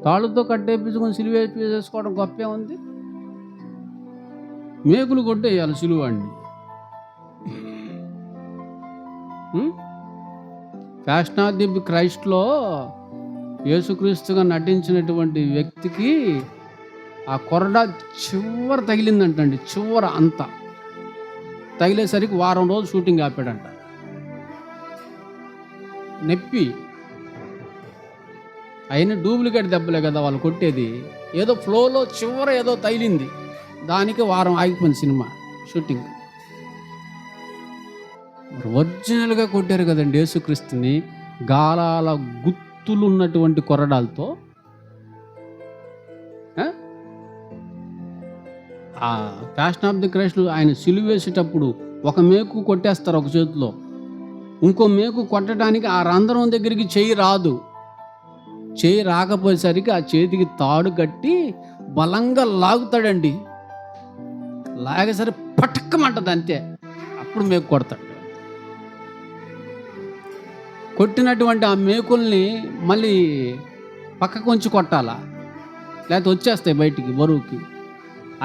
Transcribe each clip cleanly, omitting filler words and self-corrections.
తాళ్ళతో కట్టేపించుకొని సిలువ వేసుకోవడం గొప్పే ఉంది. మేకులు కొట్టేయాలి సిలువాడిని. ప్యాషన్ ఆఫ్ ది క్రైస్ట్లో యేసుక్రీస్తుగా నటించినటువంటి వ్యక్తికి ఆ కొరడా చివర తగిలిందంటండి. చివర అంతా తగిలేసరికి వారం రోజులు షూటింగ్ ఆపాడంట. నొప్పి. అయినా డూప్లికేట్ దెబ్బలే కదా వాళ్ళు కొట్టేది. ఏదో ఫ్లోలో చివర ఏదో తగిలింది, దానికి వారం ఆగిపోయింది సినిమా షూటింగ్. ఒరిజినల్గా కొట్టారు కదండి యేసుక్రీస్తుని, గాలాల గుత్తులు ఉన్నటువంటి కొరడాలతో. ఆ ప్యాషన్ ఆఫ్ ది క్రైస్ట్ ఆయన సిలువ వేసేటప్పుడు ఒక మేకు కొట్టేస్తారు ఒక చేతిలో, ఇంకో మేకు కొట్టడానికి ఆ రంధ్రం దగ్గరికి చెయ్యి రాదు. చెయ్యి రాకపోయేసరికి ఆ చేతికి తాడు కట్టి బలంగా లాగుతాడండి. లాగేసరి పటక్కమంటది అంతే, అప్పుడు మేకు కొడతాడు. కొట్టినటువంటి ఆ మేకుల్ని మళ్ళీ పక్కకు ఉంచి కొట్టాలా, లేకపోతే వచ్చేస్తాయి బయటికి బరువుకి.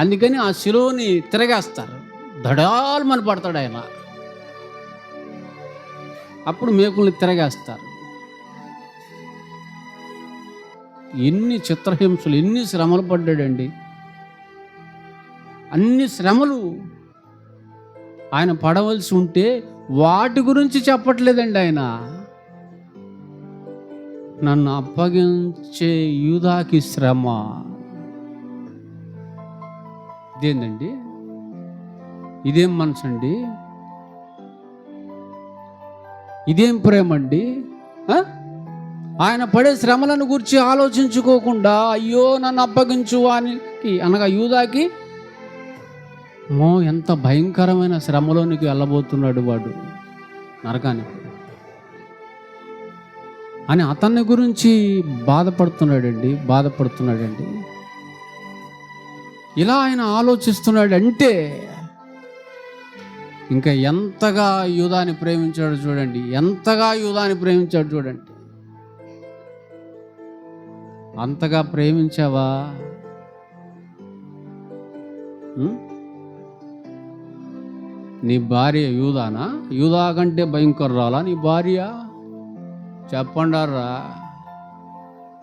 అందుకని ఆ శిలువని తిరగేస్తారు, దడాల్మని పడతాడు ఆయన. అప్పుడు మేకుల్ని తిరగేస్తారు. ఎన్ని చిత్రహింసలు, ఎన్ని శ్రమలు పడ్డాడండి. అన్ని శ్రమలు ఆయన పడవలసి ఉంటే వాటి గురించి చెప్పట్లేదండి ఆయన. నన్ను అప్పగించే యూదాకి శ్రమ. ఇదేందండి? ఇదేం మనసు అండి? ఇదేం ప్రేమ అండి? ఆయన పడే శ్రమలను గురించి ఆలోచించుకోకుండా అయ్యో నన్ను అప్పగించు వానికి అనగా యూదాకి ఎంత భయంకరమైన శ్రమలోనికి వెళ్ళబోతున్నాడు వాడు, నరకానికి అని అతన్ని గురించి బాధపడుతున్నాడండి. ఇలా ఆయన ఆలోచిస్తున్నాడంటే ఇంకా ఎంతగా యూదాని ప్రేమించాడు చూడండి, ఎంతగా యూదాని ప్రేమించాడు చూడండి. అంతగా ప్రేమించావా? నీ భార్య యూదానా? యూదా కంటే భయంకరురాలా నీ భార్య? చెప్పండారా.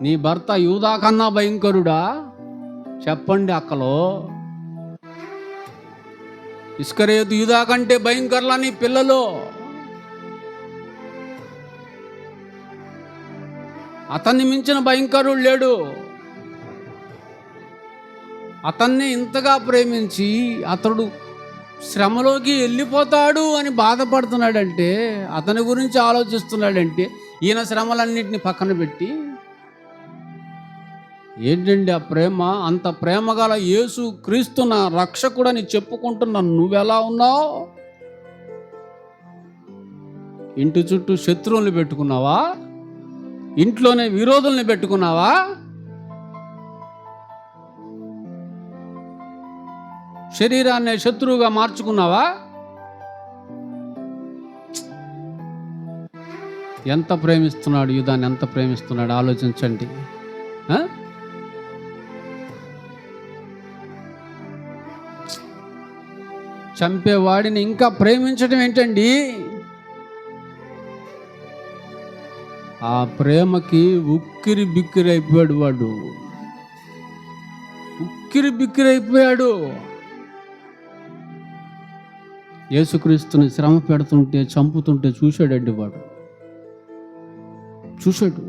నీ భర్త యూదా కన్నా భయంకరుడా? చెప్పండి అక్కలో. ఇస్కరియోతు యూదా కంటే భయంకరులా నీ పిల్లలు? అతన్ని మించిన భయంకరుడు లేడు. అతన్ని ఇంతగా ప్రేమించి అతడు శ్రమలోకి వెళ్ళిపోతాడు అని బాధపడుతున్నాడంటే, అతని గురించి ఆలోచిస్తున్నాడంటే, ఈయన శ్రమలన్నింటినీ పక్కన పెట్టి ఏంటండి ఆ ప్రేమ? అంత ప్రేమ గల యేసు క్రీస్తు నా రక్షకుడని చెప్పుకుంటున్నా నువ్వెలా ఉన్నావు? ఇంటి చుట్టూ శత్రువుల్ని పెట్టుకున్నావా? ఇంట్లోనే విరోధుల్ని పెట్టుకున్నావా? శరీరాన్ని శత్రువుగా మార్చుకున్నావా? ఎంత ప్రేమిస్తున్నాడు యూదాన్ని, ఎంత ప్రేమిస్తున్నాడు ఆలోచించండి. చంపేవాడిని ఇంకా ప్రేమించడం ఏంటండి? ఆ ప్రేమకి ఉక్కిరి బిక్కిరి అయిపోయాడు వాడు, ఉక్కిరి బిక్కిరి అయిపోయాడు. యేసుక్రీస్తుని శ్రమ పెడుతుంటే, చంపుతుంటే చూశాడండి వాడు, చూశాడు.